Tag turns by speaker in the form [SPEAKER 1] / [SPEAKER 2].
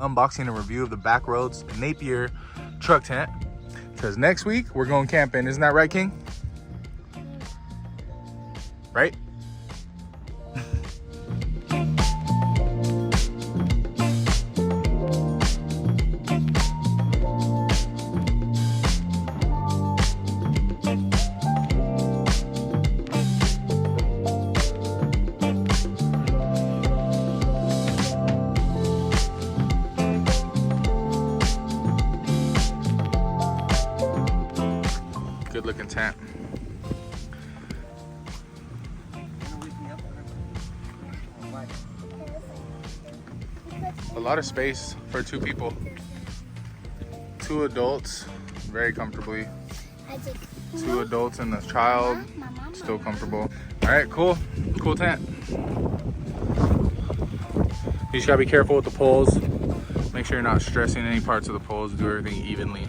[SPEAKER 1] unboxing and review of the Backroadz Napier truck tent. Because next week we're going camping. Isn't that right, King? Right? Good looking tent. A lot of space for 2 people. 2 adults, very comfortably. 2 adults and the child, still comfortable. All right, cool. Cool tent. You just gotta be careful with the poles. Make sure you're not stressing any parts of the poles. Do everything evenly.